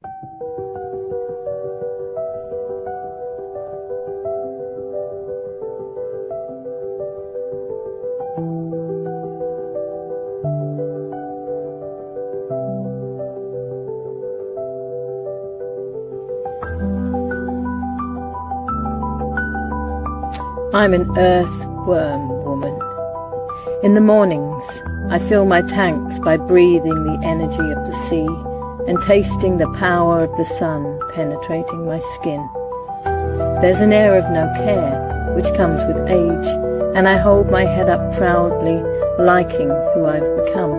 I'm an earthworm woman. In the mornings, I fill my tanks by breathing the energy of the sea and tasting the power of the sun penetrating my skin. There's an air of no care, which comes with age, and I hold my head up proudly, liking who I've become.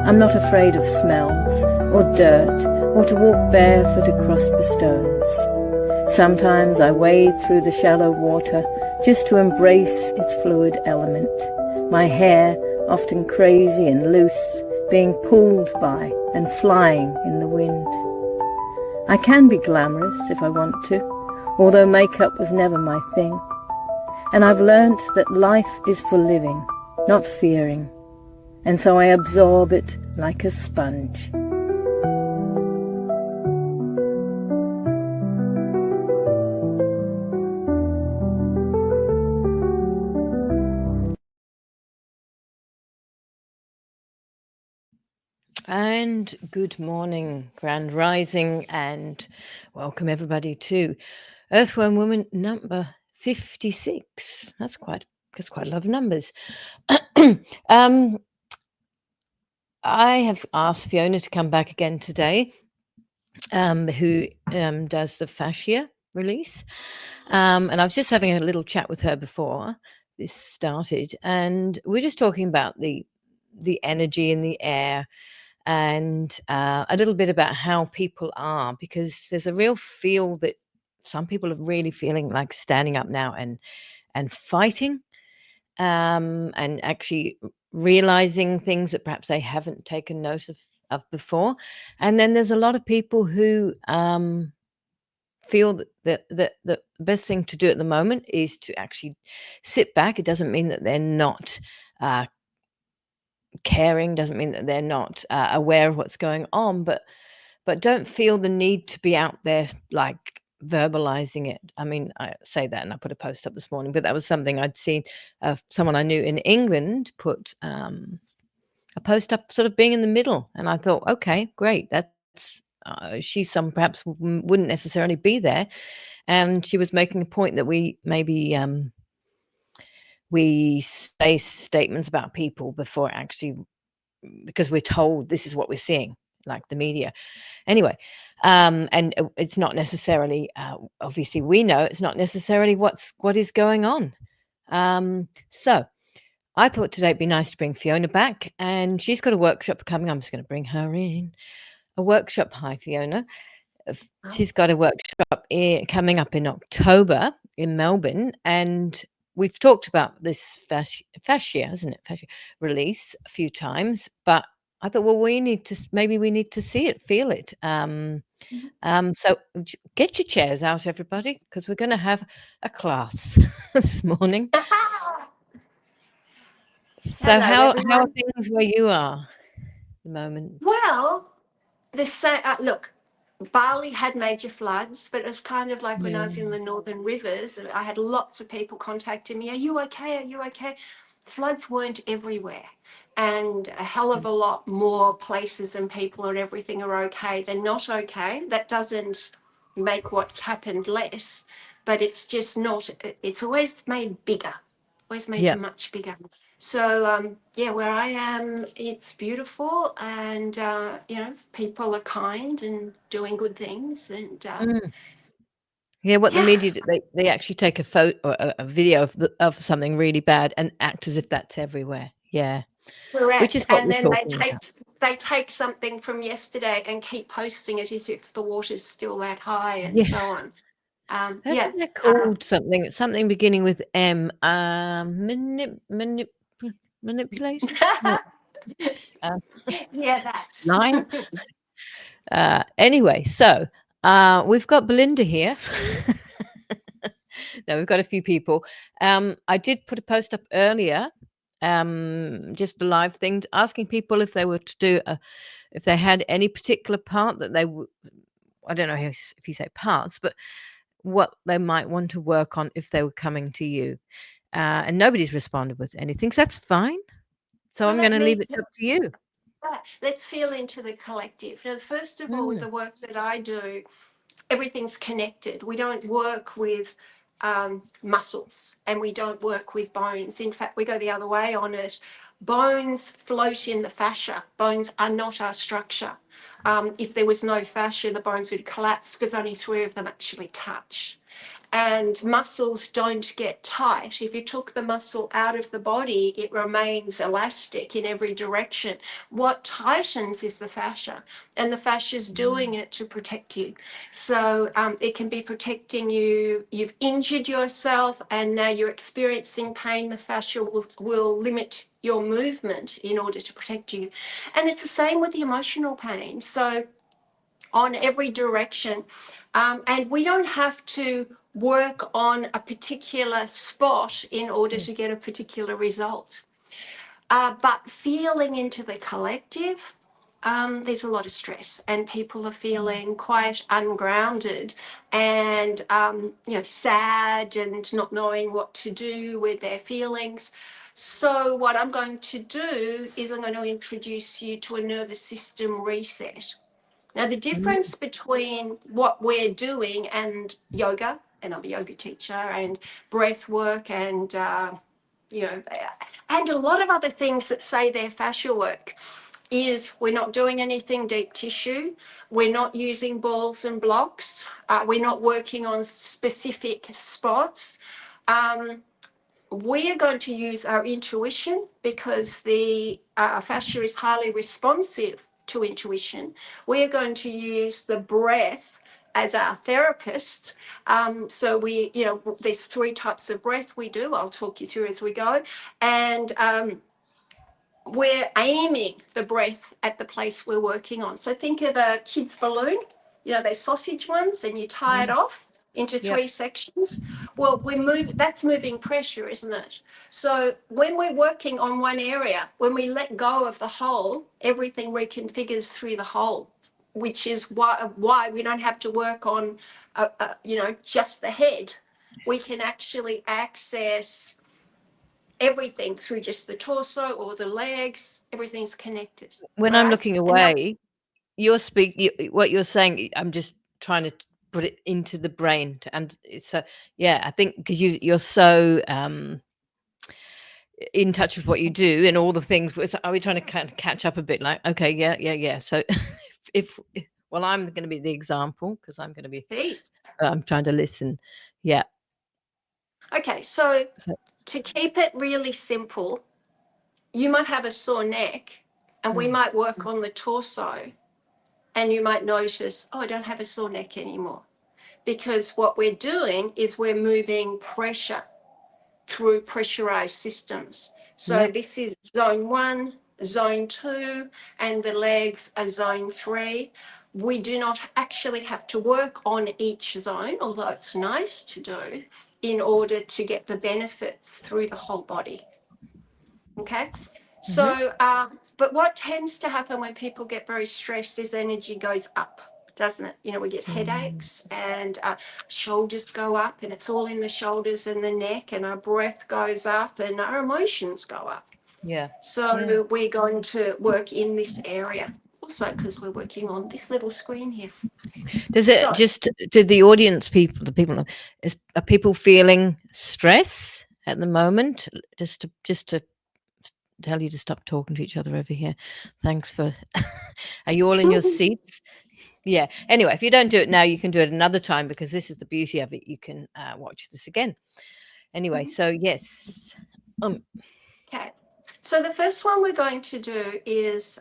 I'm not afraid of smells, or dirt, or to walk barefoot across the stones. Sometimes I wade through the shallow water just to embrace its fluid element, my hair often crazy and loose, being pulled by and flying in the wind. I can be glamorous if I want to, although makeup was never my thing. And I've learnt that life is for living, not fearing, and so I absorb it like a sponge. And good morning, Grand Rising, and welcome everybody to Earthworm Woman number 56. That's quite a lot of numbers. I have asked Fiona to come back again today, who does the fascia release. And I was just having a little chat with her before this started, and we're just talking about the energy in the air and a little bit about how people are, because there's a real feel that some people are really feeling like standing up now and fighting, and actually realizing things that perhaps they haven't taken notice of before. And then there's a lot of people who feel that the best thing to do at the moment is to actually sit back. It doesn't mean that they're not caring, doesn't mean that they're not aware of what's going on, but don't feel the need to be out there like verbalizing it. I mean, I say that and I put a post up this morning, but that was something I'd seen someone I knew in England put a post up sort of being in the middle, and I thought, okay, great, that's she's perhaps wouldn't necessarily be there, and she was making a point that we maybe we say statements about people before actually, because we're told this is what we're seeing, like the media. Anyway, and it's not necessarily, obviously we know it's not necessarily what is going on. So I thought today it'd be nice to bring Fiona back, and she's got a workshop coming. I'm just going to bring her in. A workshop. Hi, Fiona. She's got a workshop coming up in October in Melbourne, and we've talked about this fascia, isn't it? Fascia release a few times, but I thought, well, we need to see it, feel it. So get your chairs out, everybody, because we're going to have a class this morning. So how are things where you are at the moment? Well, look, Bali had major floods, but it was kind of like when I was in the Northern Rivers, I had lots of people contacting me, are you okay? Are you okay? The floods weren't everywhere. And a hell of a lot more places and people and everything are okay. They're not okay. That doesn't make what's happened less, but it's just not, it's always made bigger. Always made it much bigger. So where I am, it's beautiful, and people are kind and doing good things, and the media do, they actually take a photo or a video of something really bad and act as if that's everywhere. Correct. Which is what and we're then talking about. they take something from yesterday and keep posting it as if the water's still that high, and so on. Isn't that called something beginning with M? Manipulation? No. That. Line? Anyway, so we've got Belinda here. No, we've got a few people. I did put a post up earlier, just a live thing, asking people if they were to do if they had any particular part that they I don't know if you say parts, but what they might want to work on if they were coming to you. And nobody's responded with anything, so that's fine. So Well, I'm going let to me leave it up to you. let's feel into the collective. Now, first of all, with Mm. the work that I do, everything's connected. We don't work with muscles and we don't work with bones. In fact, we go the other way on it. Bones float in the fascia. Bones are not our structure. If there was no fascia, the bones would collapse because only 3 of them actually touch. And muscles don't get tight. If you took the muscle out of the body, it remains elastic in every direction. What tightens is the fascia, and the fascia is doing it to protect you. So it can be protecting you. You've injured yourself, and now you're experiencing pain. The fascia will limit your movement in order to protect you. And it's the same with the emotional pain. So on every direction. And we don't have to work on a particular spot in order to get a particular result. But feeling into the collective, there's a lot of stress, and people are feeling quite ungrounded and sad and not knowing what to do with their feelings. So what I'm going to do is I'm going to introduce you to a nervous system reset. Now, the Mm. difference between what we're doing and yoga, and I'm a yoga teacher, and breath work, and you know, and a lot of other things that say they're fascia work, is we're not doing anything deep tissue. We're not using balls and blocks. We're not working on specific spots. Um, we are going to use our intuition because the fascia is highly responsive to intuition. We are going to use the breath as our therapist. So there's 3 types of breath we do. I'll talk you through as we go. And we're aiming the breath at the place we're working on. So think of a kid's balloon, those sausage ones, and you tie it Mm. off into Yep. 3 sections. Well, that's moving pressure, isn't it? So when we're working on one area, when we let go of the whole, everything reconfigures through the whole, which is why we don't have to work on, just the head. We can actually access everything through just the torso or the legs. Everything's connected, When I'm right? looking And now, away, what you're saying, I'm just trying to put it into the brain, and it's yeah, I think because you're so in touch with what you do and all the things. Are we trying to kind of catch up a bit? Like, okay, yeah, yeah, yeah. So, well, I'm going to be the example because I'm going to be. please. I'm trying to listen. Yeah. Okay, so So, to keep it really simple, you might have a sore neck, and we mm, might work on the torso, and you might notice, oh, I don't have a sore neck anymore. Because what we're doing is we're moving pressure through pressurized systems. So yep. this is zone 1, zone 2, and the legs are zone 3. We do not actually have to work on each zone, although it's nice to do, in order to get the benefits through the whole body. Okay. Hmm. So, but what tends to happen when people get very stressed is energy goes up, doesn't it? We get Mm, headaches, and shoulders go up, and it's all in the shoulders and the neck, and our breath goes up, and our emotions go up. yeah. Yeah. So we're going to work in this area also because we're working on this little screen here. Does it So, just do the audience people, the people, are people feeling stress at the moment? Just to tell you to stop talking to each other over here. Thanks for. Are you all in your seats? Yeah. Anyway, if you don't do it now, you can do it another time because this is the beauty of it. You can watch this again. Anyway, so yes. Um. okay. So the first one we're going to do is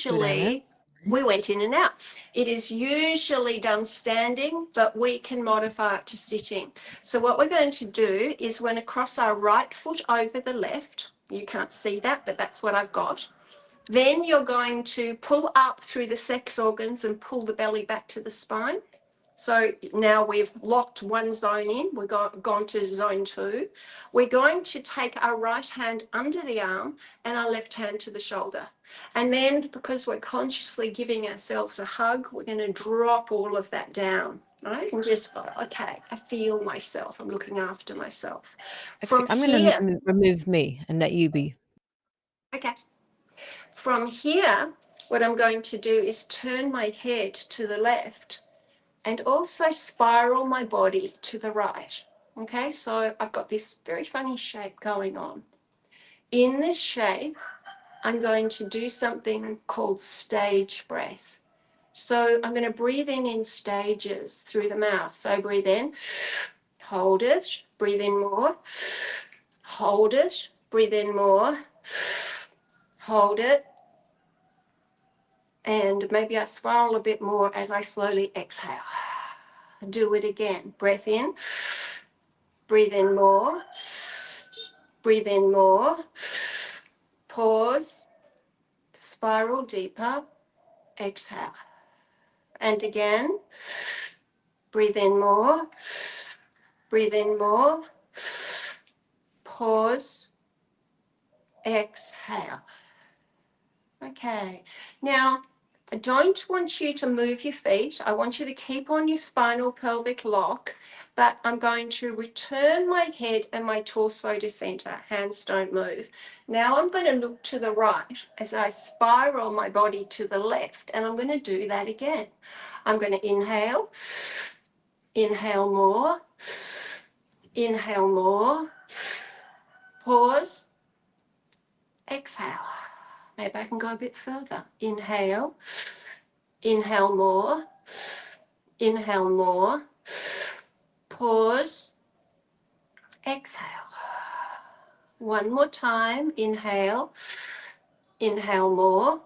Good, Anna. usually we went in and out. It is usually done standing, but we can modify it to sitting. So what we're going to do is we're going to cross our right foot over the left. You can't see that, but that's what I've got. Then you're going to pull up through the sex organs and pull the belly back to the spine. So now we've locked one zone in, we've gone to zone 2. We're going to take our right hand under the arm and our left hand to the shoulder. And then, because we're consciously giving ourselves a hug, we're going to drop all of that down, right? And just, okay, I feel myself, I'm looking after myself. Okay, From I'm here, going to remove me and let you be. okay. From here, what I'm going to do is turn my head to the left and also spiral my body to the right. Okay, so I've got this very funny shape going on. In this shape, I'm going to do something called stage breath. So I'm going to breathe in stages through the mouth. So breathe in, hold it, breathe in more, hold it, breathe in more, hold it, and maybe I spiral a bit more as I slowly exhale. Do it again. Breath in, breathe in more, breathe in more, pause, spiral deeper, exhale. And again, breathe in more, breathe in more, pause, exhale. Okay, now I don't want you to move your feet. I want you to keep on your spinal pelvic lock, but I'm going to return my head and my torso to center. Hands don't move. Now I'm going to look to the right as I spiral my body to the left, and I'm going to do that again. I'm going to inhale, inhale more, inhale more, pause, exhale. Maybe I can go a bit further. Inhale, inhale more, inhale more, pause, exhale. One more time. Inhale, inhale more,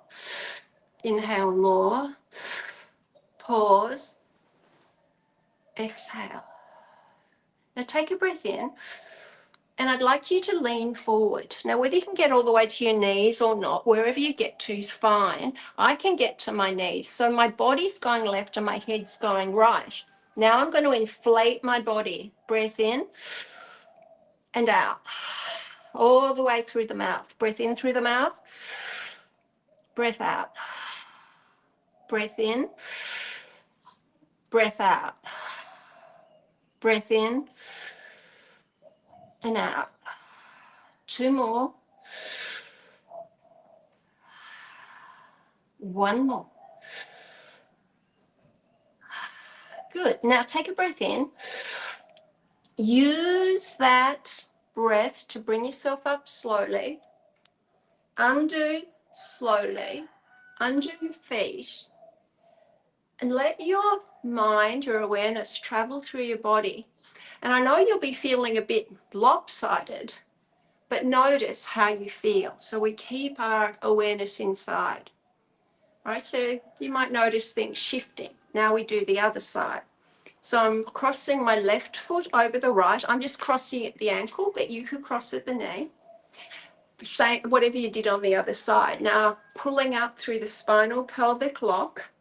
inhale more, pause, exhale. Now take a breath in, and I'd like you to lean forward. Now, whether you can get all the way to your knees or not, wherever you get to is fine. I can get to my knees. So my body's going left and my head's going right. Now I'm going to inflate my body. Breath in and out, all the way through the mouth. Breath in through the mouth, breath out. Breath in, breath out. Breath in and out. 2 more. 1 more. Good. Now take a breath in. Use that breath to bring yourself up slowly. Undo slowly. Undo your feet. And let your mind, your awareness, travel through your body. And I know you'll be feeling a bit lopsided, but notice how you feel. So we keep our awareness inside. Right? So you might notice things shifting. Now we do the other side. So I'm crossing my left foot over the right. I'm just crossing at the ankle, but you could cross at the knee. Say whatever you did on the other side. Now pulling up through the spinal pelvic lock,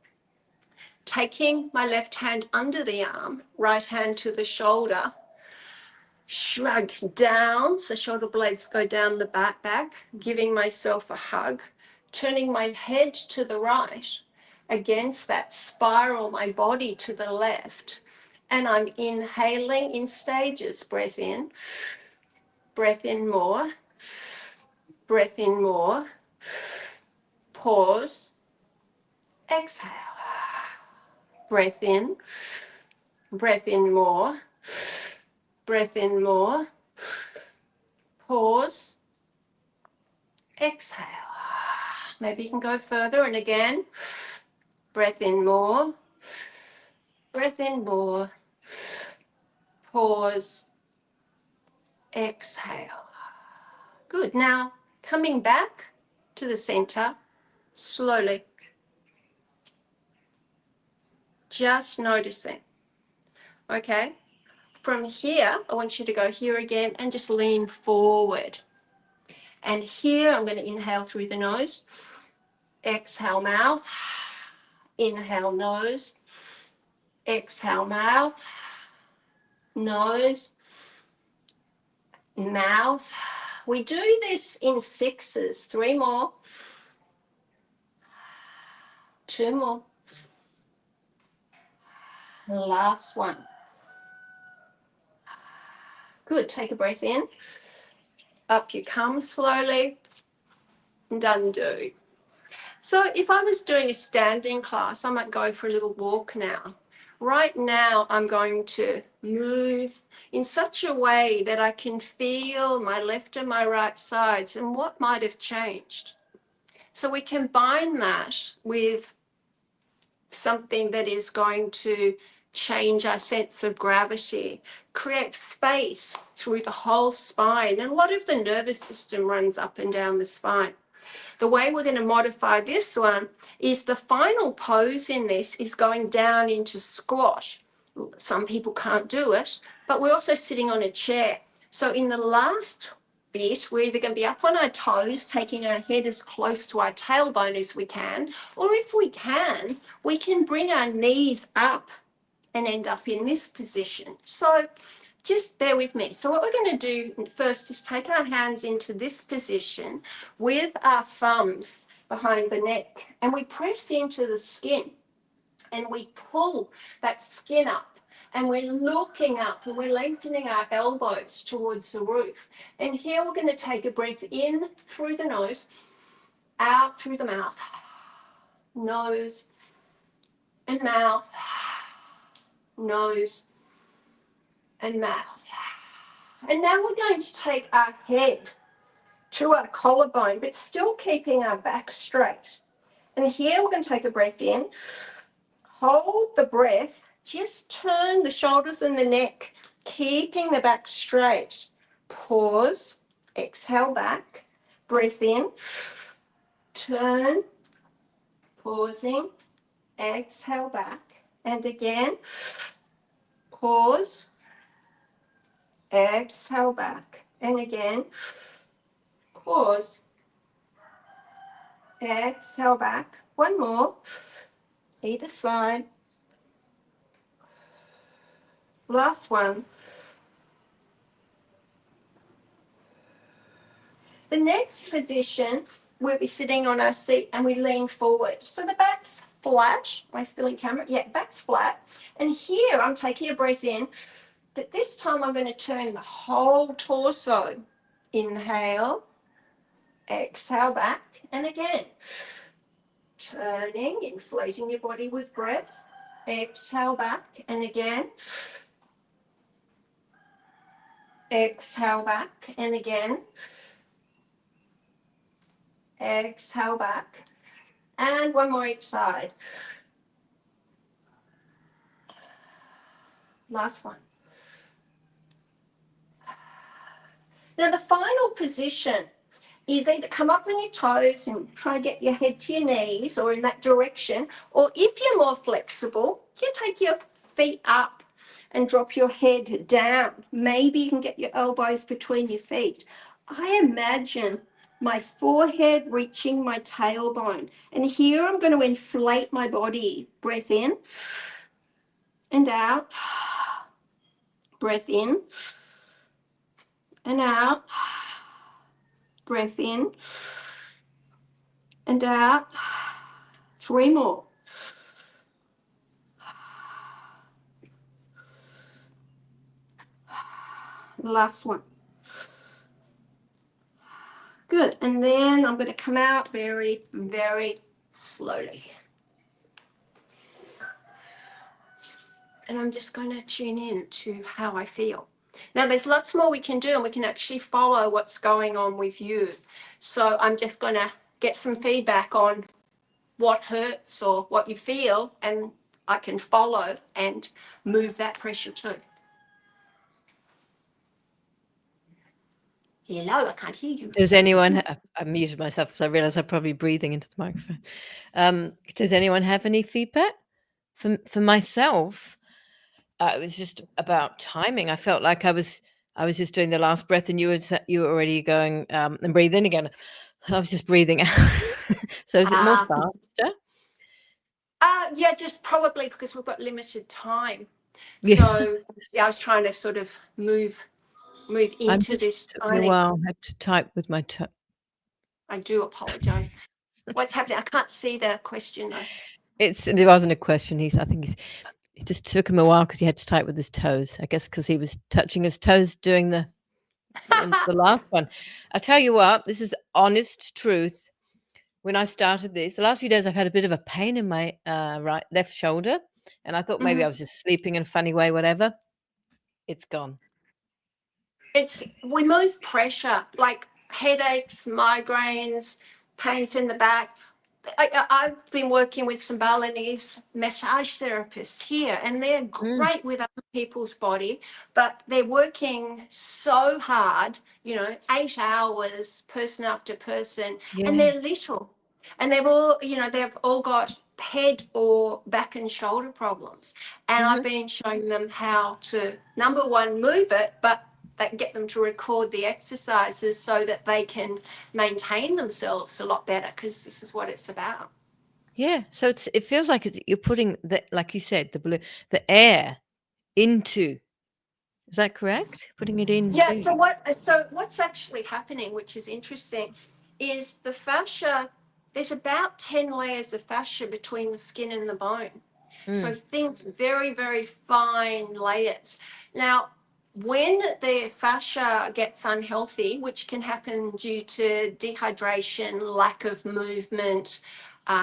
taking my left hand under the arm, right hand to the shoulder, shrug down, so shoulder blades go down the back, giving myself a hug, turning my head to the right, against that spiral my body to the left, and I'm inhaling in stages. Breath in more, breath in more, pause, exhale. Breath in more, breath in more, pause, exhale. Maybe you can go further, and again, breath in more, breath in more, pause, exhale. Good. Now, coming back to the center, slowly. Just noticing. Okay. From here, I want you to go here again and just lean forward. And here, I'm going to inhale through the nose, exhale mouth, inhale nose, exhale, mouth, nose, mouth. We do this in sixes. 3 more. 2 more. Last one. Good. Take a breath in. Up you come slowly. And undo. So if I was doing a standing class, I might go for a little walk now. Right now, I'm going to move in such a way that I can feel my left and my right sides and what might have changed. So we combine that with something that is going to change our sense of gravity, create space through the whole spine. And a lot of the nervous system runs up and down the spine. The way we're going to modify this one is the final pose in this is going down into squat. Some people can't do it, but we're also sitting on a chair. So in the last bit, we're either going to be up on our toes, taking our head as close to our tailbone as we can, or if we can bring our knees up and end up in this position. So just bear with me. So what we're going to do first is take our hands into this position with our thumbs behind the neck, and we press into the skin and we pull that skin up, and we're looking up and we're lengthening our elbows towards the roof. And here we're going to take a breath in through the nose, out through the mouth, nose and mouth, nose and mouth. And now we're going to take our head to our collarbone, but still keeping our back straight. And here we're going to take a breath in, hold the breath, just turn the shoulders and the neck, keeping the back straight. Pause, exhale back, breath in, turn, pausing, exhale back, and again, pause, exhale back, and again, pause, exhale back. One more, either side. Last one. The next position, we'll be sitting on our seat and we lean forward. So the back's flat. Am I still in camera? Yeah, back's flat. And here I'm taking a breath in. But this time I'm going to turn the whole torso. Inhale, exhale back, and again. Turning, inflating your body with breath. Exhale back, and again. Exhale back, and again. Exhale back, and one more each side. Last one. Now the final position is either come up on your toes and try and get your head to your knees or in that direction, or if you're more flexible, you take your feet up and drop your head down. Maybe you can get your elbows between your feet. I imagine my forehead reaching my tailbone. And here I'm going to inflate my body. Breath in and out. Breath in and out. Breath in and out. 3 more. Last one. Good. And then I'm going to come out very, very slowly. And I'm just going to tune in to how I feel. Now, there's lots more we can do, and we can actually follow what's going on with you. So I'm just going to get some feedback on what hurts or what you feel, and I can follow and move that pressure too. Hello, I can't hear you. Does anyone, I muted myself because I realized I'm probably breathing into the microphone. Does anyone have any feedback? For myself, it was just about timing. I felt like I was just doing the last breath, and you were already going and breathe in again. I was just breathing out. So is it more faster? Yeah, just probably because we've got limited time. Yeah. So yeah, I was trying to sort of move I'm into just this took me a timing. while. I had to type with my toe. I do apologise. What's happening? I can't see the question though. It wasn't a question. I think it just took him a while because he had to type with his toes. I guess because he was touching his toes doing the last one. I tell you what, this is honest truth. When I started this, the last few days I've had a bit of a pain in my left shoulder, and I thought maybe I Mhm. was just sleeping in a funny way, whatever. It's gone. We move pressure like headaches, migraines, pains in the back. I've been working with some Balinese massage therapists here, and they're Mm, great with other people's body, but they're working so hard, 8 hours, person after person, and yeah. they're little. And they've all got head or back and shoulder problems. And I've Hmm. been showing them how to, number one, move it, but that get them to record the exercises so that they can maintain themselves a lot better, because this is what it's about. Yeah. So it feels like you're putting like you said, the air into. Is that correct? Putting it Yeah, into. so what's actually happening, which is interesting, is the fascia, there's about 10 layers of fascia between the skin and the bone. So Mm, think very, very fine layers. Now, when the fascia gets unhealthy, which can happen due to dehydration, lack of movement,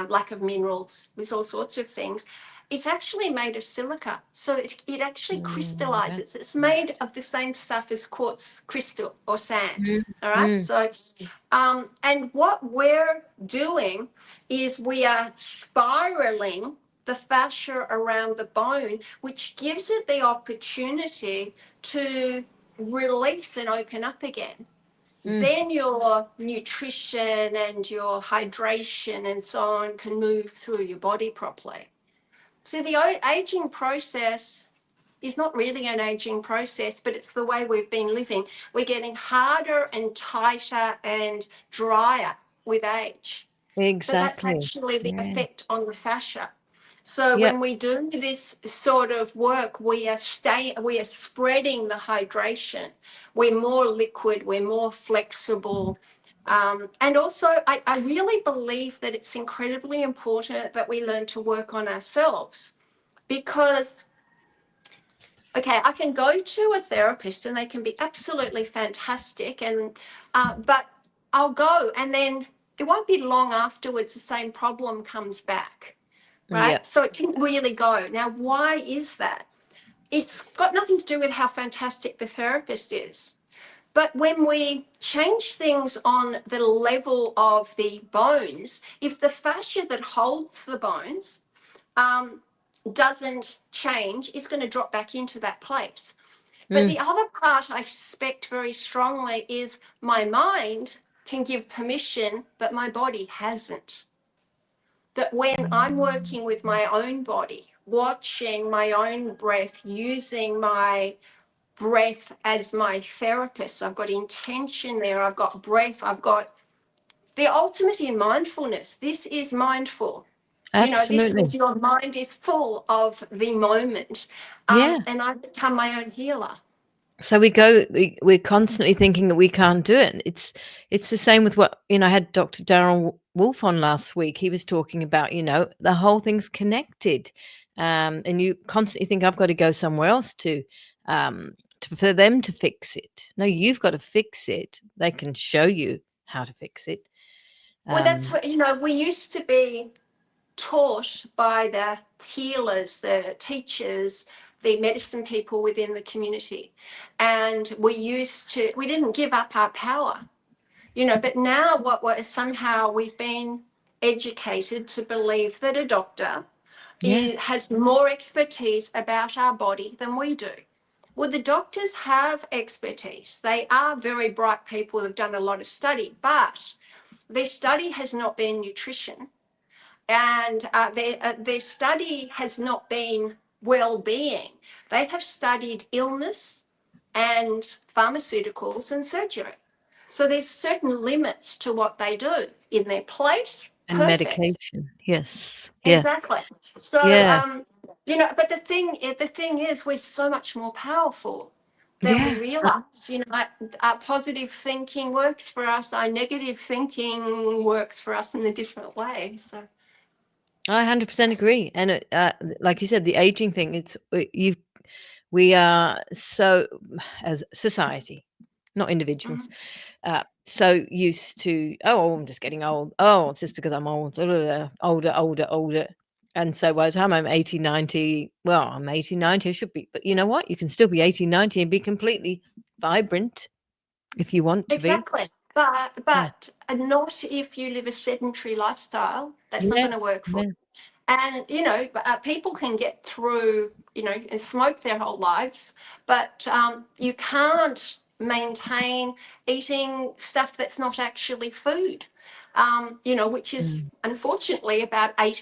lack of minerals, there's all sorts of things. It's actually made of silica. So it actually that. crystallizes. It's made of the same stuff as quartz crystal or sand. Mm, All right. mm, So, and what we're doing is we are spiraling the fascia around the bone, which gives it the opportunity to release and open up again. mm. Then your nutrition and your hydration and so on can move through your body properly. So the aging process is not really an aging process, but it's the way we've been living. We're getting harder and tighter and drier with age. But that's Exactly. actually the Yeah. effect on the fascia. So Yep. when we do this sort of work, we are spreading the hydration. We're more liquid, we're more flexible. And also, I really believe that it's incredibly important that we learn to work on ourselves, because okay, I can go to a therapist and they can be absolutely fantastic, and but I'll go and then it won't be long afterwards the same problem comes back, right? Yep. So it didn't really go. Now, why is that? It's got nothing to do with how fantastic the therapist is. But when we change things on the level of the bones, if the fascia that holds the bones um, doesn't change, it's going to drop back into that place. But Mm, the other part I suspect very strongly is my mind can give permission, but my body hasn't. But when I'm working with my own body, watching my own breath, using my breath as my therapist, I've got intention there, I've got breath, I've got the ultimate in mindfulness. This is mindful. This absolutely. is your mind is full of the moment. Yeah. And I become my own healer. So we're constantly thinking that we can't do it. It's the same with what, I had Dr. Darren Wolf on last week. He was talking about, the whole thing's connected. And you constantly think I've got to go somewhere else for them to fix it. No, you've got to fix it. They can show you how to fix it. Well, that's Um, what, we used to be taught by the healers, the teachers, the medicine people within the community. And we didn't give up our power, but now somehow we've been educated to believe that a doctor yeah. has more expertise about our body than we do. Well, the doctors have expertise. They are very bright people who've done a lot of study, but their study has not been nutrition, and their study has not been well-being. They have studied illness and pharmaceuticals and surgery. So there's certain limits to what they do in their place. And perfect. medication. Yes. Yeah. Exactly. So, Yeah. but the thing is, we're so much more powerful than we Yeah. realize. Our positive thinking works for us. Our negative thinking works for us in a different way. So, I 100% agree. And like you said, the aging thing, we are so, as society, not individuals, mhm. so used to, oh, I'm just getting old. Oh, it's just because I'm old, older, older, older. And so by the time I'm 80, 90, well, I'm 80, 90, I should be. But you know what? You can still be 80, 90 and be completely vibrant if you want to be. Exactly. Yeah. But not if you live a sedentary lifestyle. That's not Yeah. going to work for Yeah. you. And people can get through, and smoke their whole lives, but you can't maintain eating stuff that's not actually food. Which is Mm. unfortunately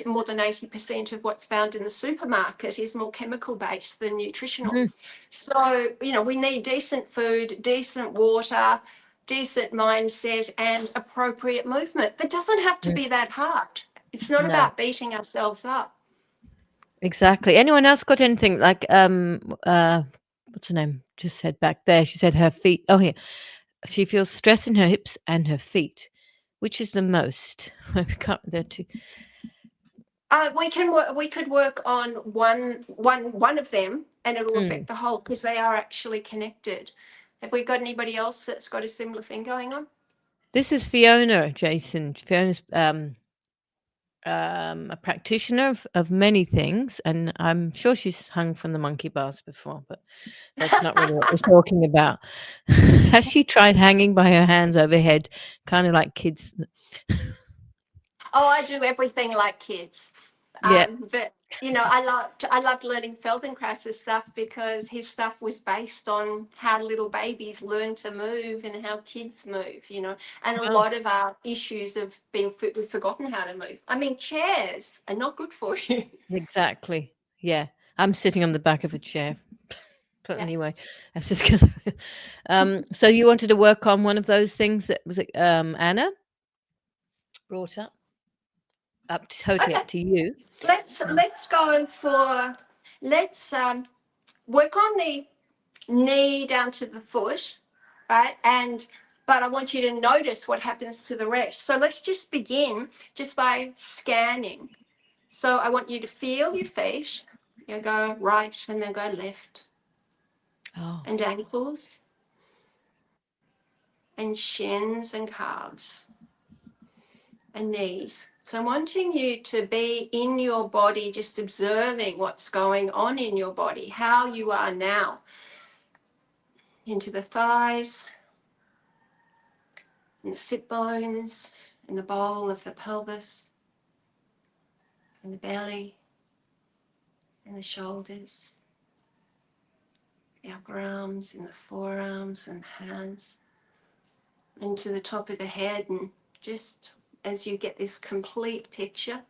more than 80% of what's found in the supermarket is more chemical based than nutritional. Mhm. So, we need decent food, decent water, decent mindset, and appropriate movement. That doesn't have to Mm. be that hard. It's not No. about beating ourselves up. Exactly. Anyone else got anything like what's her name? Just said back there. She said her feet. Oh, here. She feels stress in her hips and her feet. Which is the most? We can't. They're two. We could work on one of them, and it'll Mm. affect the whole because they are actually connected. Have we got anybody else that's got a similar thing going on? This is Fiona, Jason. Fiona's a practitioner of many things, and I'm sure she's hung from the monkey bars before, but that's not really what we're talking about. Has she tried hanging by her hands overhead, kind of like kids? Oh, I do everything like kids. Yeah. But I loved learning Feldenkrais's stuff because his stuff was based on how little babies learn to move and how kids move. And a Oh, lot of our issues of we've forgotten how to move. I mean, chairs are not good for you. exactly. Yeah. I'm sitting on the back of a chair. But Yeah. anyway, that's just because. So you wanted to work on one of those things that was it, Anna brought up totally Okay. up to you. Let's go for let's work on the knee down to the foot, right? But I want you to notice what happens to the rest. So let's just begin just by scanning. So I want you to feel your feet. You go right and then go left, Oh, and ankles and shins and calves and knees. So I'm wanting you to be in your body, just observing what's going on in your body, how you are now, into the thighs and the sit bones and the bowl of the pelvis and the belly and the shoulders, the upper arms and the forearms and hands, into the top of the head. And just as you get this complete picture,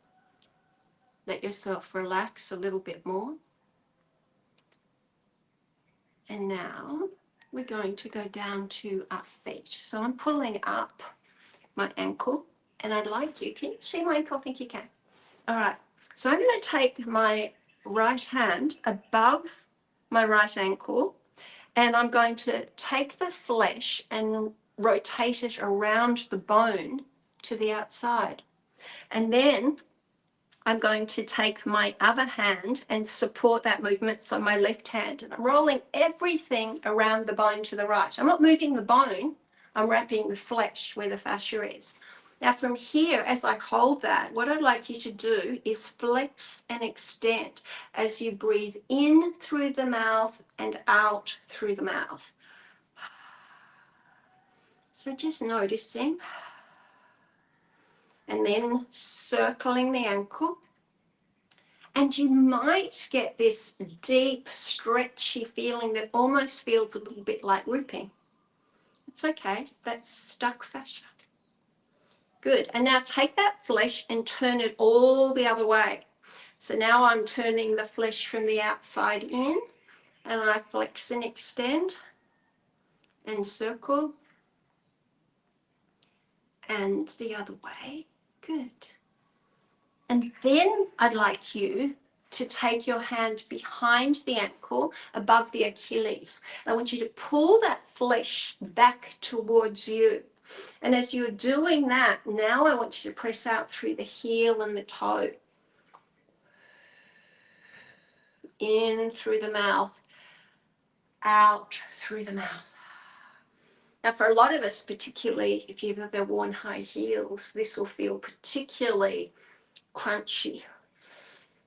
let yourself relax a little bit more. And now we're going to go down to our feet. So I'm pulling up my ankle, and I'd like you, can you see my ankle? I think you can. All right. So I'm going to take my right hand above my right ankle, and I'm going to take the flesh and rotate it around the bone to the outside. And then I'm going to take my other hand and support that movement. So my left hand, and I'm rolling everything around the bone to the right. I'm not moving the bone, I'm wrapping the flesh where the fascia is. Now from here, as I hold that, what I'd like you to do is flex and extend as you breathe in through the mouth and out through the mouth. So just noticing, and then circling the ankle. And you might get this deep, stretchy feeling that almost feels a little bit like ripping. It's okay, that's stuck fascia. Good. And now take that flesh and turn it all the other way. So now I'm turning the flesh from the outside in, and I flex and extend and circle, and the other way. Good. And then I'd like you to take your hand behind the ankle, above the Achilles. I want you to pull that flesh back towards you. And as you're doing that, now I want you to press out through the heel and the toe. In through the mouth, out through the mouth. Now, for a lot of us, particularly if you've ever worn high heels, this will feel particularly crunchy.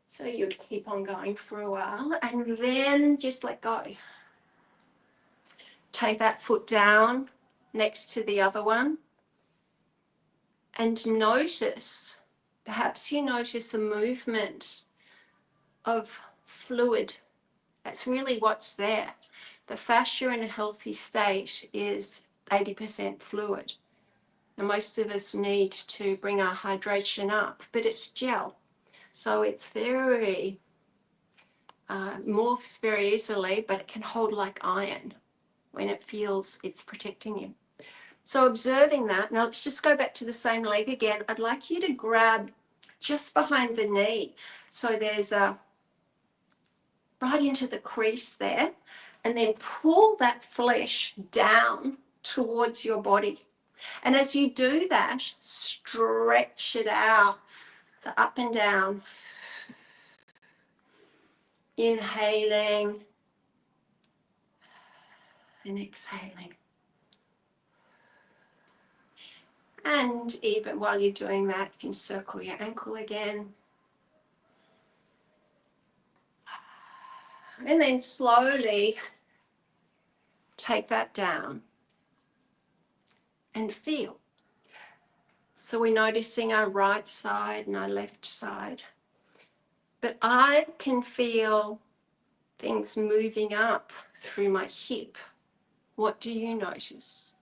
So you'd keep on going for a while and then just let go. Take that foot down next to the other one and notice, perhaps you notice a movement of fluid. That's really what's there. The fascia in a healthy state is 80% fluid. And most of us need to bring our hydration up, but it's gel. So it's very, morphs very easily, but it can hold like iron when it feels it's protecting you. So observing that, now let's just go back to the same leg again. I'd like you to grab just behind the knee. So there's a, right into the crease there, and then pull that flesh down towards your body. And as you do that, stretch it out. So up and down. Inhaling and exhaling. And even while you're doing that, you can circle your ankle again. And then slowly take that down and feel. So we're noticing our right side and our left side. But I can feel things moving up through my hip. What do you notice?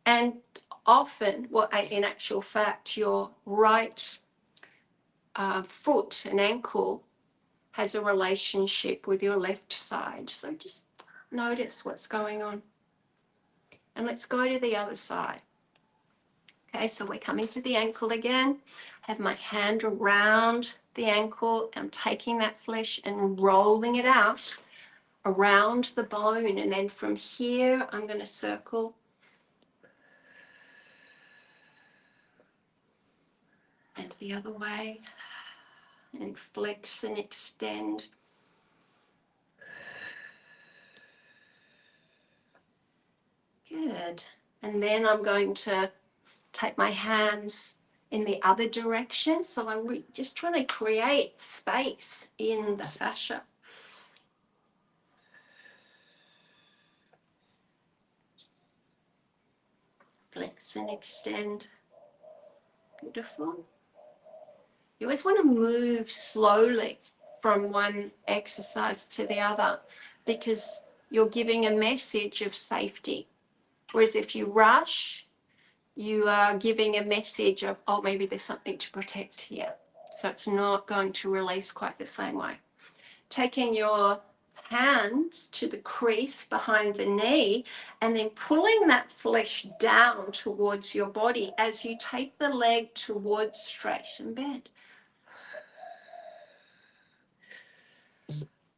And often, in actual fact, your right foot and ankle has a relationship with your left side. So just notice what's going on. And let's go to the other side. Okay, so we're coming to the ankle again. Have my hand around the ankle. I'm taking that flesh and rolling it out around the bone. And then from here, I'm going to circle. And the other way. And flex and extend. Good. And then I'm going to take my hands in the other direction. So I'm just trying to create space in the fascia. Flex and extend. Beautiful. You always want to move slowly from one exercise to the other because you're giving a message of safety. Whereas if you rush, you are giving a message of, oh, maybe there's something to protect here. So it's not going to release quite the same way. Taking your hands to the crease behind the knee and then pulling that flesh down towards your body as you take the leg towards straighten bend.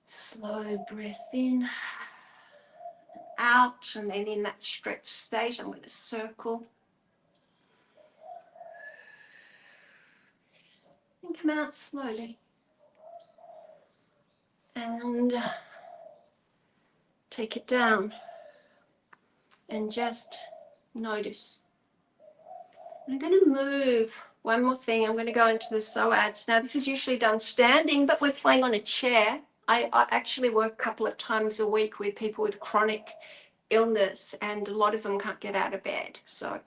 Slow breath in, out, and then in that stretched state, I'm going to circle. And come out slowly. And take it down. And just notice. I'm going to move. One more thing, I'm going to go into the psoas. Now, this is usually done standing, but we're playing on a chair. I actually work a couple of times a week with people with chronic illness, and a lot of them can't get out of bed. So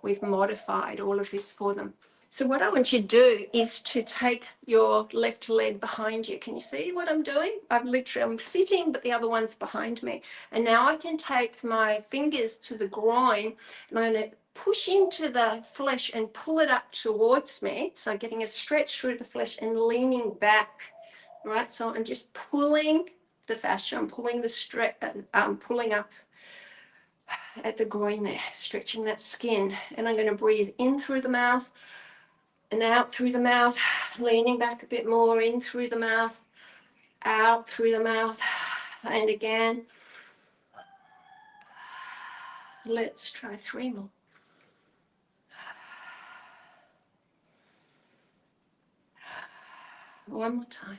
we've modified all of this for them. So what I want you to do is to take your left leg behind you. Can you see what I'm doing? I'm sitting, but the other one's behind me. And now I can take my fingers to the groin, and I'm going to push into the flesh and pull it up towards me. So getting a stretch through the flesh and leaning back, right? So I'm just pulling the fascia, I'm pulling the stretch, pulling up at the groin there, stretching that skin. And I'm going to breathe in through the mouth, and out through the mouth, leaning back a bit more, in through the mouth, out through the mouth, and again. Let's try 3 more. One more time.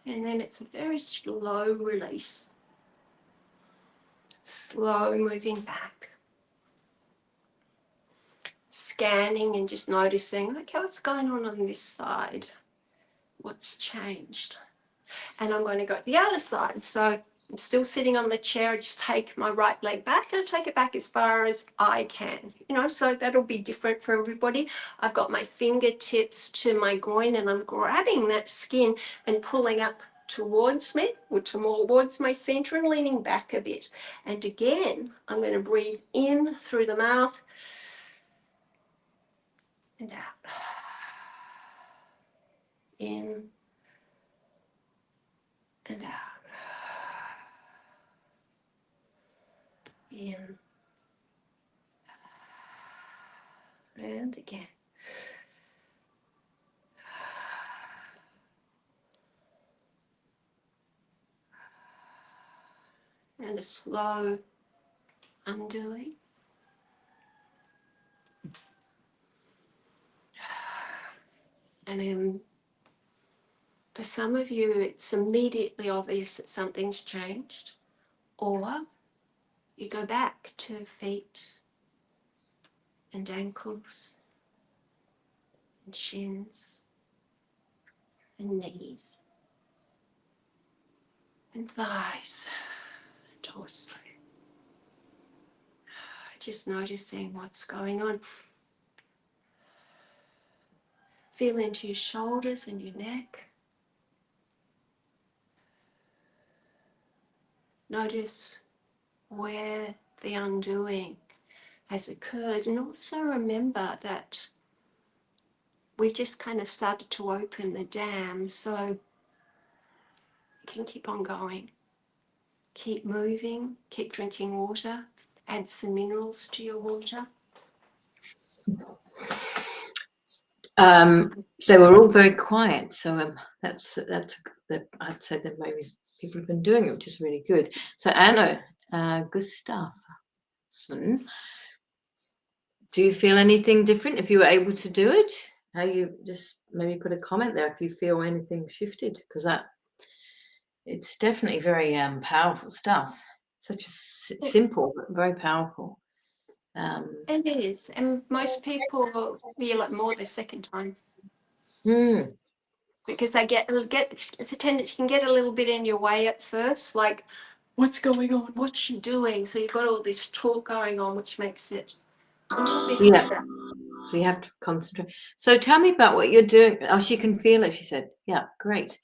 And then it's a very slow release. Slow moving back. Scanning and just noticing, okay, what's going on this side? What's changed? And I'm going to go to the other side. So I'm still sitting on the chair. I just take my right leg back and I take it back as far as I can. So that'll be different for everybody. I've got my fingertips to my groin and I'm grabbing that skin and pulling up towards me or towards my center and leaning back a bit. And again, I'm going to breathe in through the mouth and out. In and out. In and again. And a slow undoing. And for some of you, it's immediately obvious that something's changed, or you go back to feet and ankles and shins and knees and thighs and torso. Just noticing what's going on. Feel into your shoulders and your neck. Notice where the undoing has occurred, and also remember that we've just kind of started to open the dam, so you can keep on going. Keep moving, keep drinking water, add some minerals to your water. So we're all very quiet. So that's I'd say that maybe people have been doing it, which is really good. So Anna Gustafsson, do you feel anything different if you were able to do it? How you just maybe put a comment there if you feel anything shifted, because it's definitely very powerful stuff. Such a simple but very powerful. It is, and most people feel it more the second time. Because they get it's a tendency, you can get a little bit in your way at first, like, what's going on? What's she doing? So you've got all this talk going on, which makes it a little bit harder. So you have to concentrate. So tell me about what you're doing. Oh, she can feel it, she said. Yeah, great.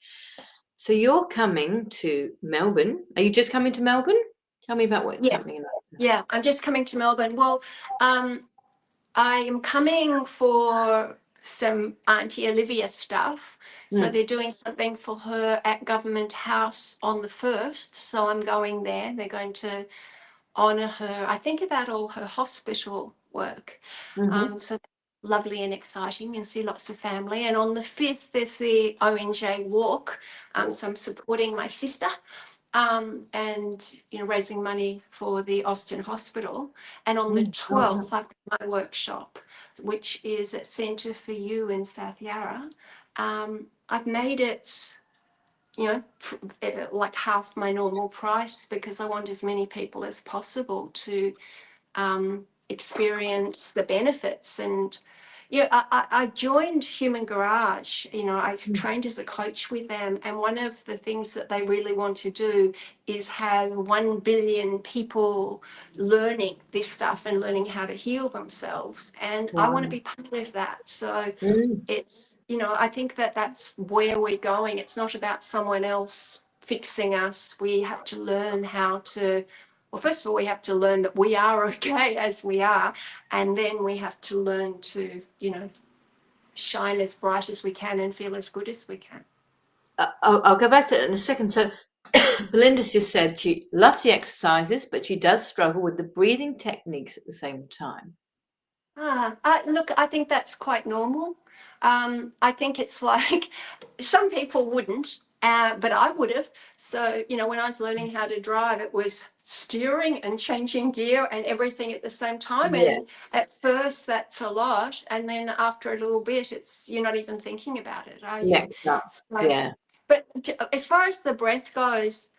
So you're coming to Melbourne. Are you just coming to Melbourne? Tell me about what's happening. Yeah, I'm just coming to Melbourne. Well, I am coming for some Auntie Olivia stuff. So they're doing something for her at Government House on the 1st. So I'm going there. They're going to honour her, I think, about all her hospital work. So that's lovely and exciting, and see lots of family. And on the 5th, there's the ONJ walk. So I'm supporting my sister. And raising money for the Austin Hospital. And on the 12th, I've got my workshop, which is at Centre for You in South Yarra. I've made it, like half my normal price, because I want as many people as possible to experience the benefits. And I joined Human Garage. I trained as a coach with them, and one of the things that they really want to do is have 1 billion people learning this stuff and learning how to heal themselves. And I want to be part of that. So it's, I think that that's where we're going. It's not about someone else fixing us. We have to learn how to, well, first of all, we have to learn that we are okay as we are. And then we have to learn to, shine as bright as we can and feel as good as we can. I'll go back to it in a second. So Belinda's just said she loves the exercises, but she does struggle with the breathing techniques at the same time. Look, I think that's quite normal. I think it's like some people wouldn't, but I would have. So, when I was learning how to drive, it was steering and changing gear and everything at the same time. Yeah, And at first, that's a lot. And then after a little bit, you're not even thinking about it, are you? next up. So, Yeah, but as far as the breath goes,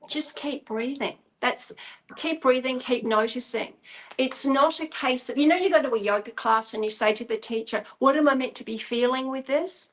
just keep breathing. Keep breathing, keep noticing. It's not a case of, you go to a yoga class and you say to the teacher, what am I meant to be feeling with this?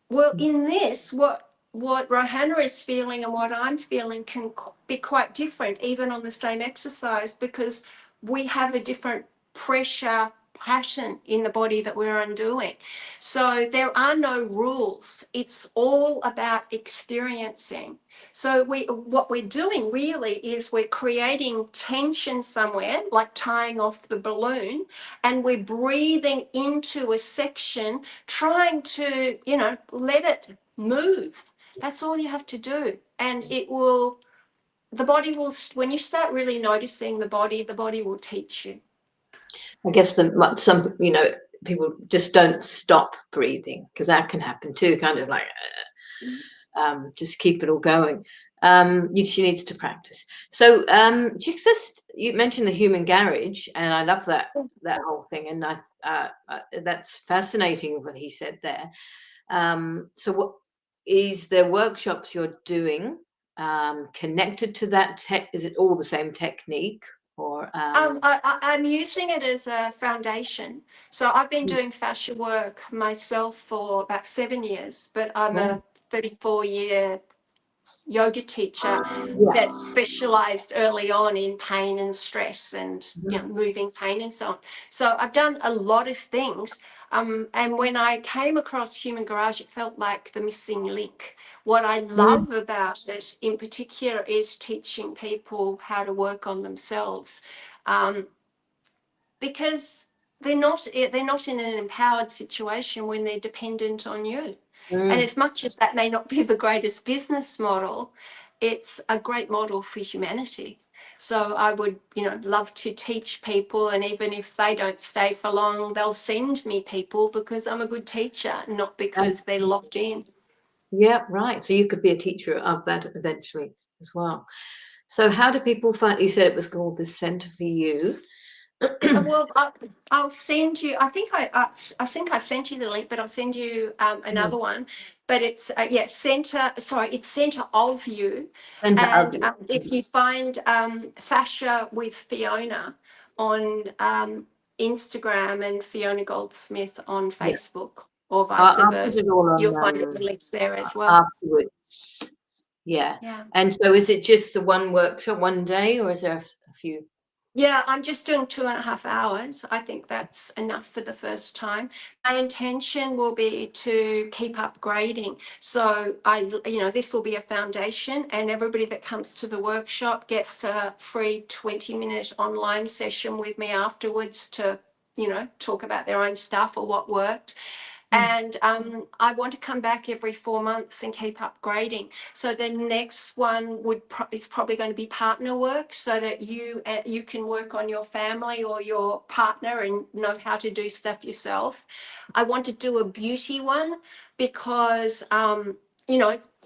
Well, in this, what Rohanna is feeling and what I'm feeling can be quite different, even on the same exercise, because we have a different pressure pattern in the body that we're undoing. So there are no rules. It's all about experiencing. So what we're doing really is we're creating tension somewhere, like tying off the balloon, and we're breathing into a section, trying to, let it move. That's all you have to do. And the body will, when you start really noticing the body will teach you. I guess some people just don't stop breathing, because that can happen too. Kind of like just keep it all going. She needs to practice. So you mentioned the human garage, and I love that whole thing, and that's fascinating what he said there. So what is there workshops you're doing connected to that tech? Is it all the same technique, or I'm using it as a foundation. So I've been doing fascia work myself for about 7 years, but I'm a 34-year yoga teacher that specialized early on in pain and stress and moving pain and so on. So I've done a lot of things. And when I came across Human Garage, it felt like the missing link. What I love about it in particular is teaching people how to work on themselves, because they're not in an empowered situation when they're dependent on you. And as much as that may not be the greatest business model, it's a great model for humanity. So I would, love to teach people, and even if they don't stay for long, they'll send me people because I'm a good teacher, not because they're locked in. Yeah, right. So you could be a teacher of that eventually as well. So how do people find? You said it was called the Centre for You. Well, I'll send you. I think I've sent you the link, but I'll send you another one. But it's Centre. Sorry, it's Centre of You. Centre of And You. if you find Fascia with Fiona on Instagram and Fiona Goldsmith on Yeah, Facebook, or vice I'll put versa, it all you'll find on the links there as well. afterwards. Yeah. Yeah. And so is it just the one workshop, one day, or is there a few? Yeah, I'm just doing 2.5 hours. I think that's enough for the first time. My intention will be to keep upgrading. So this will be a foundation, and everybody that comes to the workshop gets a free 20-minute online session with me afterwards to, talk about their own stuff or what worked. And I want to come back every 4 months and keep upgrading. So the next one is probably going to be partner work, so that you can work on your family or your partner and know how to do stuff yourself. I want to do a beauty one because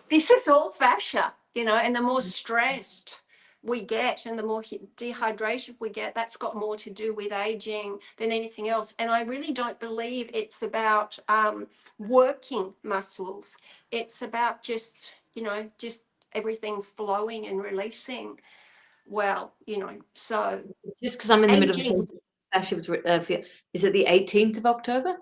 this is all fascia, and the more stressed we get and the more dehydrated we get, that's got more to do with aging than anything else. And I really don't believe it's about working muscles. It's about just everything flowing and releasing well, so Just because I'm in the middle of aging. actually, is it the 18th of October?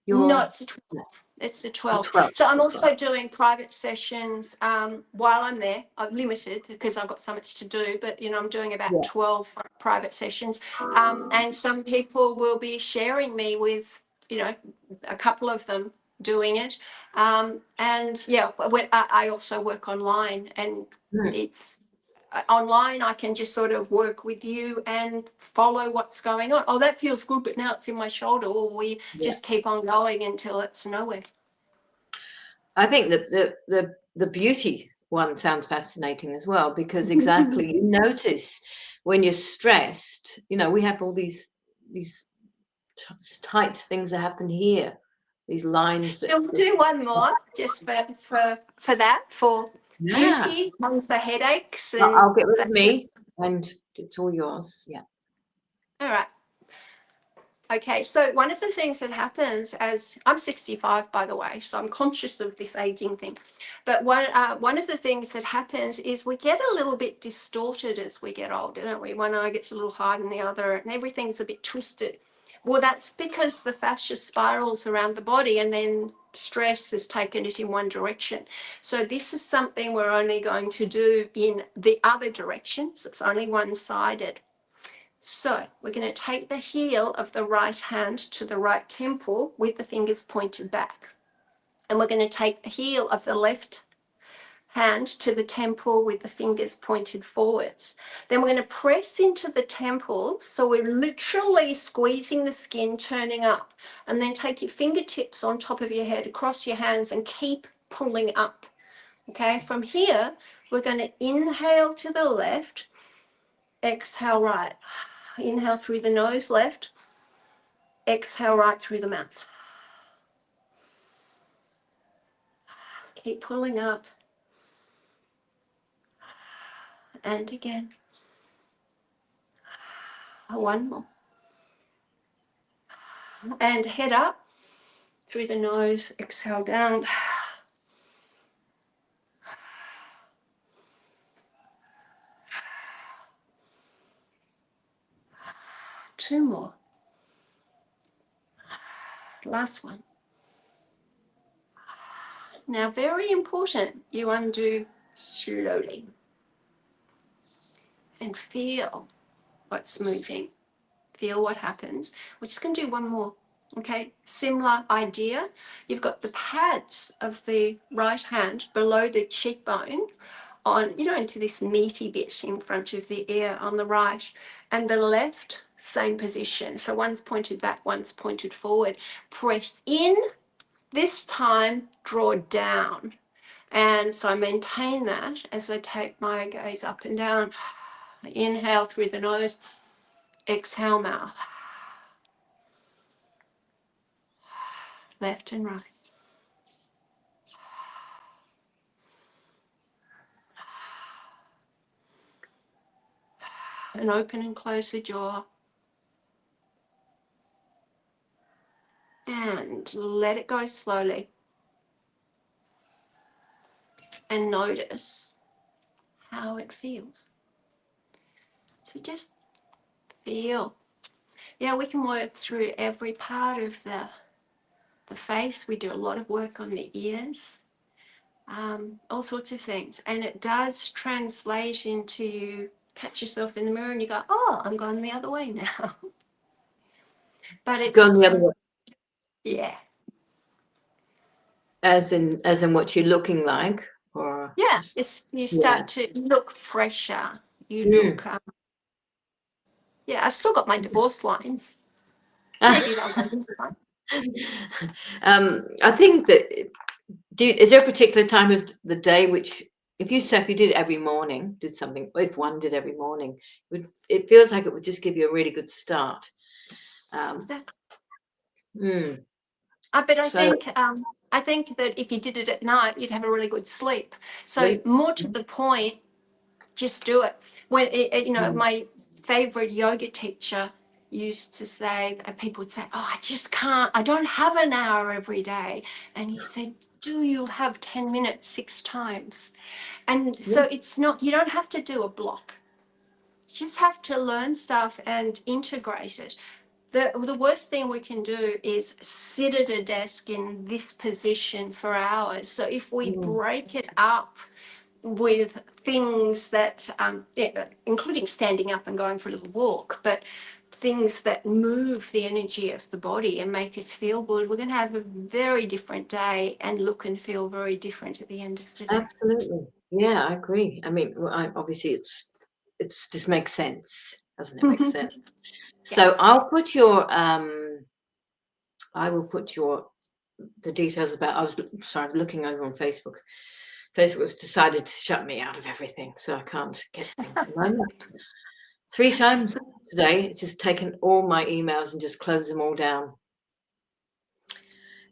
No, Your it's the 12th. It's the the 12th. 12th. So I'm also doing private sessions while I'm there. I'm limited because I've got so much to do, but I'm doing about 12 private sessions. And some people will be sharing me with, a couple of them doing it. And yeah, I also work online, and it's online. I can just sort of work with you and follow what's going on. Oh, that feels good, but now it's in my shoulder. Or we just keep on going until it's nowhere. I think that the beauty one sounds fascinating as well, because exactly you notice when you're stressed, we have all these these tight things that happen here, these lines that. So we'll do one more just for that, for Yeah, beauty and for headaches and I'll get rid of that sort of me, stuff. and it's all yours. Yeah. All right. Okay, so one of the things that happens, as I'm 65, by the way, so I'm conscious of this aging thing. But one of the things that happens is we get a little bit distorted as we get older, don't we? One eye gets a little higher than the other, and everything's a bit twisted. Well, that's because the fascia spirals around the body, and then stress has taken it in one direction. So this is something we're only going to do in the other direction. So it's only one-sided. So we're going to take the heel of the right hand to the right temple with the fingers pointed back. And we're going to take the heel of the left hand to the temple with the fingers pointed forwards. Then we're going to press into the temple. So we're literally squeezing the skin, turning up. And then take your fingertips on top of your head, across your hands, and keep pulling up. Okay, from here, we're going to inhale to the left, exhale right. Inhale through the nose, left. Exhale right through the mouth. Keep pulling up. And again. One more. And head up through the nose. Exhale down. Two more. Last one. Now, very important, you undo slowly. And feel what's moving. Feel what happens. We're just going to do one more. Okay, similar idea. You've got the pads of the right hand below the cheekbone on, into this meaty bit in front of the ear on the right, and the left, same position. So one's pointed back, one's pointed forward. Press in. This time, draw down. And so I maintain that as I take my gaze up and down. Inhale through the nose, exhale mouth. Left and right. And open and close the jaw. And let it go slowly. And notice how it feels. So just feel. Yeah, we can work through every part of the face. We do a lot of work on the ears. All sorts of things. And it does translate into you catch yourself in the mirror and you go, oh, I'm going the other way now. But it's Going the other also, way, yeah. as in what you're looking like, or Yeah, you start to look fresher. You look, yeah, I've still got my divorce lines. Maybe they'll go this time. I think that. Is there a particular time of the day which, if you did it every morning, did something, if one did every morning, it feels like it would just give you a really good start. Exactly. But I think that if you did it at night, you'd have a really good sleep. So really, more to the point, just do it. When my favorite yoga teacher used to say, people would say, oh, I don't have an hour every day. And he said, do you have 10 minutes 6 times? And so it's not, you don't have to do a block. You just have to learn stuff and integrate it. The worst thing we can do is sit at a desk in this position for hours. So if we break it up with things that, including standing up and going for a little walk, but things that move the energy of the body and make us feel good, we're going to have a very different day and look and feel very different at the end of the day. absolutely, yeah, I agree. I mean, obviously, it's just makes sense, doesn't it? Make sense. So Yes. I will put the details about. I was looking over on Facebook. Facebook has decided to shut me out of everything, so I can't get things at the moment. 3 times today. It's just taken all my emails and just closed them all down.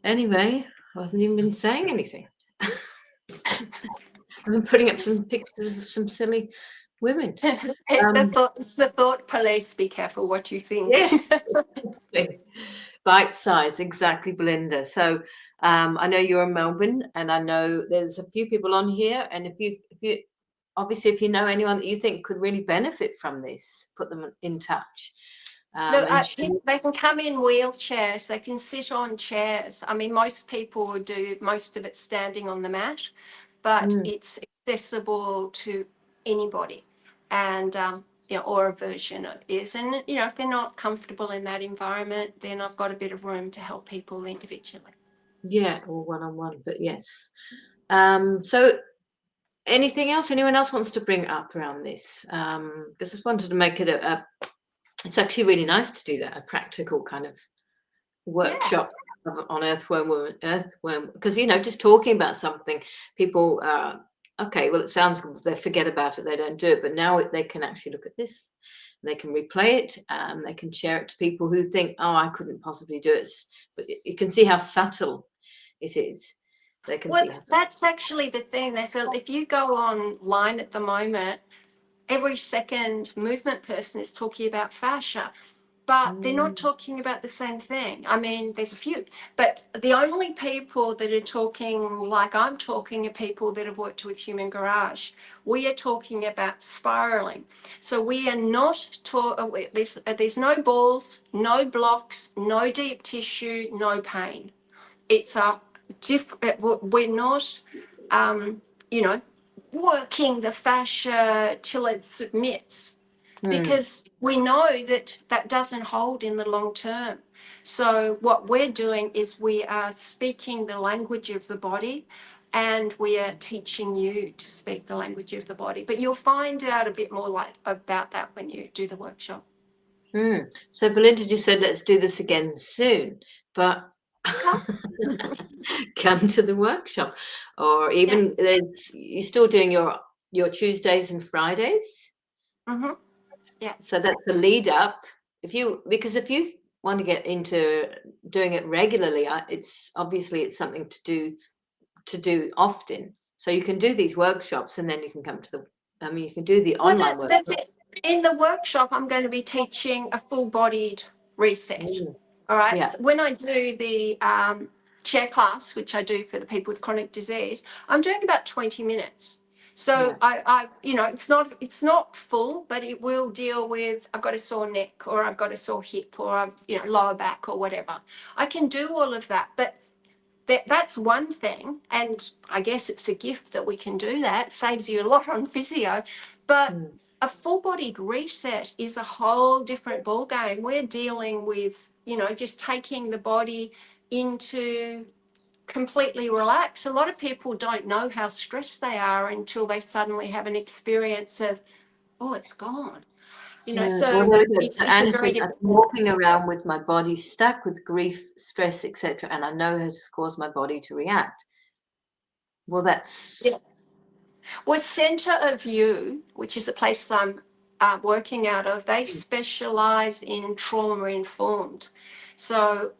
Anyway, I haven't even been saying anything. I've been putting up some pictures of some silly women. It's the thought police. Be careful what you think. Yeah. Bite size, exactly, Belinda. So I know you're in Melbourne, and I know there's a few people on here. And if you obviously, if you know anyone that you think could really benefit from this, put them in touch. They can come in wheelchairs. They can sit on chairs. I mean, most people do most of it standing on the mat, but it's accessible to anybody, and or a version of is. And if they're not comfortable in that environment, then I've got a bit of room to help people individually. Yeah, or one-on-one. But yes. So anything else? Anyone else wants to bring up around this? Because I just wanted to make it it's actually really nice to do that, a practical kind of workshop on earthworm, because just talking about something, people okay, well, it sounds good, they forget about it, they don't do it, but now they can actually look at this, they can replay it, they can share it to people who think, oh, I couldn't possibly do it, but you can see how subtle it is. They can see how that's actually the thing. If you go online at the moment, every second movement person is talking about fascia, but they're not talking about the same thing. I mean, there's a few, but the only people that are talking like I'm talking are people that have worked with Human Garage. We are talking about spiraling. So we are not there's no balls, no blocks, no deep tissue, no pain. It's a different, we're not, working the fascia till it submits, because we know that that doesn't hold in the long term. So what we're doing is we are speaking the language of the body, and we are teaching you to speak the language of the body. But you'll find out a bit more about that when you do the workshop. So Belinda just said, let's do this again soon, but come to the workshop, or even you're still doing your Tuesdays and Fridays. Yeah. So that's the lead up. Because if you want to get into doing it regularly, it's something to do often. So you can do these workshops, and then you can come to you can do the online workshop. That's it. In the workshop, I'm going to be teaching a full-bodied reset. All right. Yeah. So when I do the chair class, which I do for the people with chronic disease, I'm doing about 20 minutes. So I it's not full, but it will deal with, I've got a sore neck, or I've got a sore hip, or I've lower back, or whatever. I can do all of that, but that's one thing, and I guess it's a gift that we can do that. It saves you a lot on physio, but a full-bodied reset is a whole different ballgame. We're dealing with, just taking the body into completely relax. A lot of people don't know how stressed they are until they suddenly have an experience of, oh, it's gone. So it's Anna a very says, I'm different. walking around with my body stuck with grief, stress, etc., and I know it has caused my body to react. Well, that's Well, Centre of You, which is a place I'm working out of, they specialise in trauma informed. So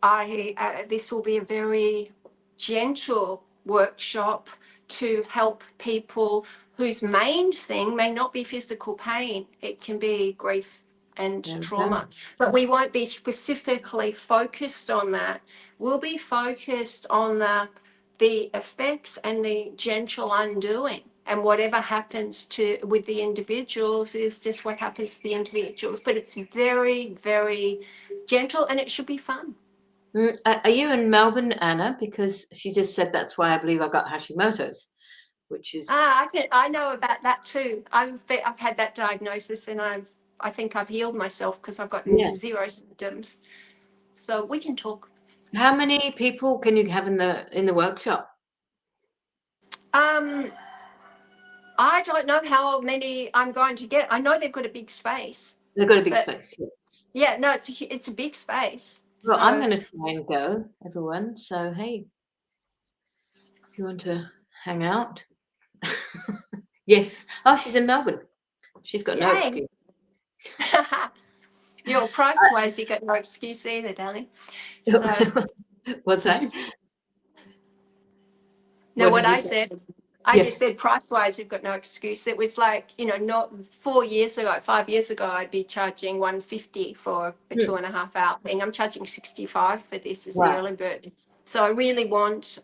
this will be a very gentle workshop to help people whose main thing may not be physical pain. It can be grief and trauma. But we won't be specifically focused on that. We'll be focused on the effects and the gentle undoing. And whatever happens with the individuals is just what happens to the individuals. But it's very, very gentle, and it should be fun. Are you in Melbourne, Anna? Because she just said that's why I believe I got Hashimoto's, which is I know about that too. I've had that diagnosis, and I think I've healed myself because I've got zero symptoms. So we can talk. How many people can you have in the workshop? I don't know how many I'm going to get. I know they've got a big space. They've got a big space. Yeah, no, it's a big space. Well, I'm going to try and go, everyone. So, hey, if you want to hang out. Yes. Oh, she's in Melbourne. She's got no excuse. Your price wise, you got no excuse either, darling. So What's that? no, what did you I say? said, I just said price wise, you've got no excuse. It was like, not 5 years ago, I'd be charging 150 for a 2.5 hour thing. I'm charging 65 for this as the Wow. early bird. So I really want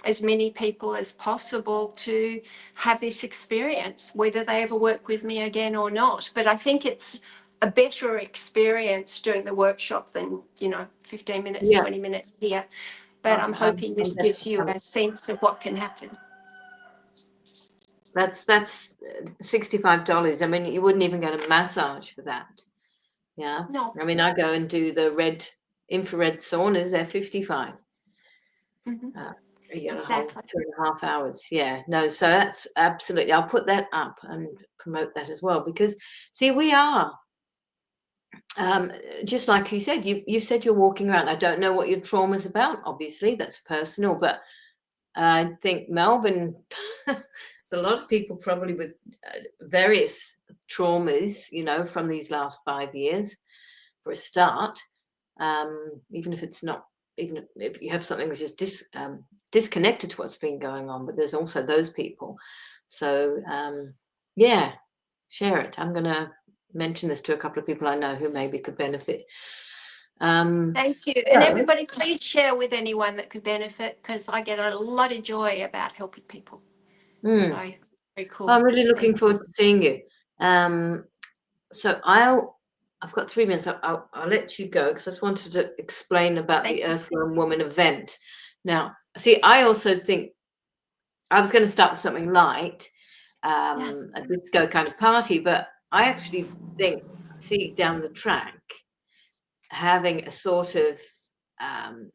as many people as possible to have this experience, whether they ever work with me again or not. But I think it's a better experience doing the workshop than 15 minutes, 20 minutes here. But I'm hoping this gives you a sense of what can happen. That's $65. I mean, you wouldn't even get a massage for that. Yeah. No. I mean, I go and do the infrared saunas. They're 55. Mm-hmm. Exactly. 2.5 hours. Yeah. No. So that's absolutely. I'll put that up and promote that as well, because see, we are. Just like you said, you said you're walking around. I don't know what your trauma's about. Obviously, that's personal, but I think Melbourne, a lot of people probably with various traumas, from these last 5 years, for a start. Even if it's not, even if you have something which is disconnected to what's been going on, but there's also those people. So yeah, share it. I'm going to mention this to a couple of people I know who maybe could benefit. Thank you. And everybody, please share with anyone that could benefit, because I get a lot of joy about helping people. So very cool. I'm really looking forward to seeing you. So I've got 3 minutes. I'll let you go, because I just wanted to explain about the Earthworm Woman event. Now, see, I also think I was going to start with something light, a disco kind of party, but I actually think, see, down the track, having a sort of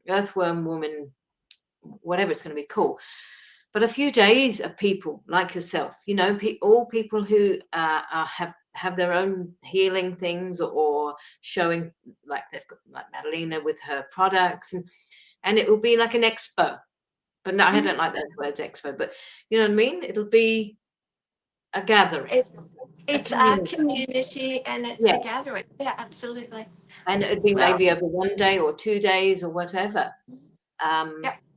Earthworm Woman, whatever it's going to be called, but a few days of people like yourself, all people who have their own healing things, or showing, like they've got like Madalena with her products, and it will be like an expo. But no, I don't like that word expo, but you know what I mean? It'll be a gathering. It's our community, and it's a gathering. Yeah, absolutely. And it'd be maybe over 1 day or 2 days or whatever.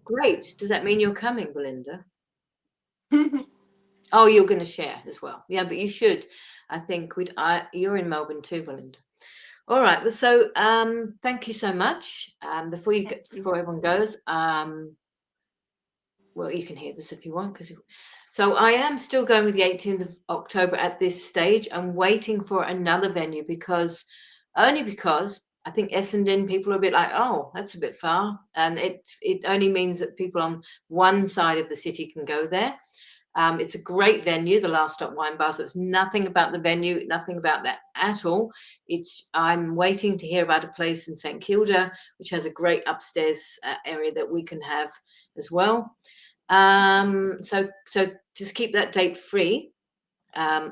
Great. Does that mean you're coming, Belinda? Oh, you're going to share as well. Yeah, but you should. I think you're in Melbourne too, Belinda. All right. Well, so thank you so much. Before everyone goes, well, you can hear this if you want, so I am still going with the 18th of October at this stage. I'm waiting for another venue, because I think Essendon people are a bit like, oh, that's a bit far, and it only means that people on one side of the city can go there. It's a great venue, the Last Stop Wine Bar, so it's nothing about the venue, nothing about that at all. I'm waiting to hear about a place in St Kilda, which has a great upstairs area that we can have as well. So just keep that date free. I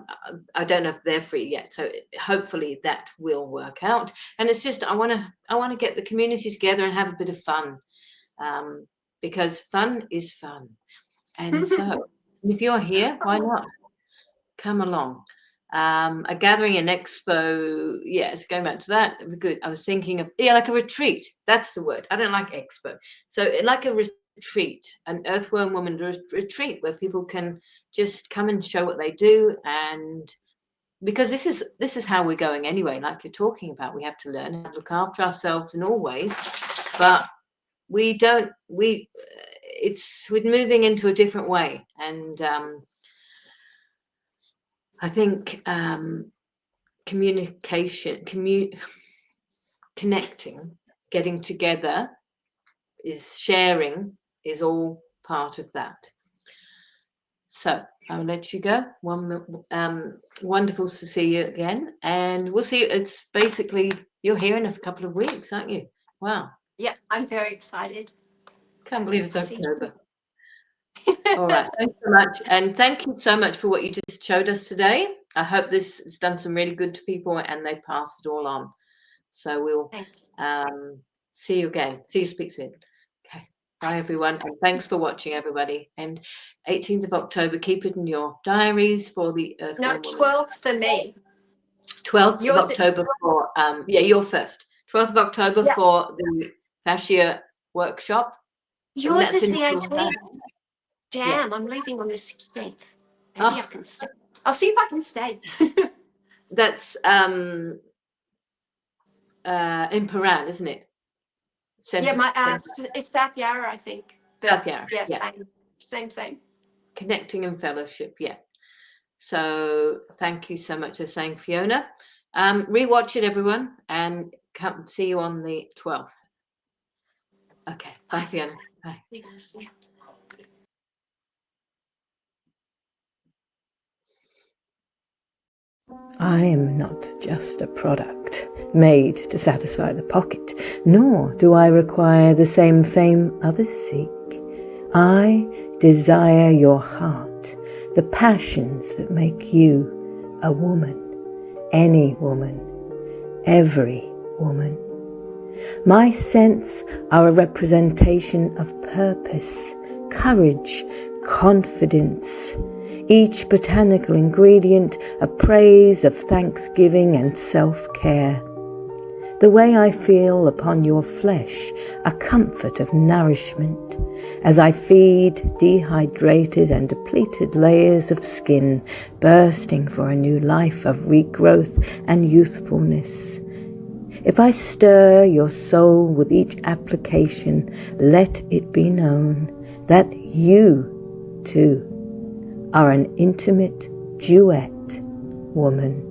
don't know if they're free yet, so hopefully that will work out. And it's just I want to get the community together and have a bit of fun, because fun is fun. And so if you're here, why not come along? A gathering, an expo, yes, going back to that, would be good. I was thinking of like a retreat. That's the word. I don't like expo. So like a retreat, an Earthworm Woman retreat, where people can just come and show what they do. And because this is how we're going anyway, like you're talking about, we have to learn how to look after ourselves in all ways, but we're moving into a different way. And I think communication, connecting, getting together, sharing is all part of that. So I'll let you go. Wonderful to see you again, and we'll see you. It's basically, you're here in a couple of weeks, aren't you? Wow. Yeah, I'm very excited. Can't believe it's October. All right. Thanks so much. And thank you so much for what you just showed us today. I hope this has done some really good to people and they pass it all on. So we'll see you again. See you, speak soon. Okay. Bye, everyone. And thanks for watching, everybody. And 18th of October, keep it in your diaries for the Earthworm Woman. No, 12th for me. 12th of October for, you're first. 12th of October for the fascia workshop. Yours is the 18th. Damn, I'm leaving on the 16th. Maybe I can stay. I'll see if I can stay. That's in Paran, isn't it? It's South Yarra, I think. But South Yarra. Yeah, same. Connecting and fellowship, yeah. So thank you so much for saying, Fiona. Rewatch it, everyone, and come see you on the 12th. Okay, bye, Fiona. Bye. I am not just a product made to satisfy the pocket, nor do I require the same fame others seek. I desire your heart, the passions that make you a woman, any woman, every woman. My scents are a representation of purpose, courage, confidence, each botanical ingredient a praise of thanksgiving and self-care. The way I feel upon your flesh, a comfort of nourishment, as I feed dehydrated and depleted layers of skin, bursting for a new life of regrowth and youthfulness. If I stir your soul with each application, let it be known that you, too, are an intimate duet woman.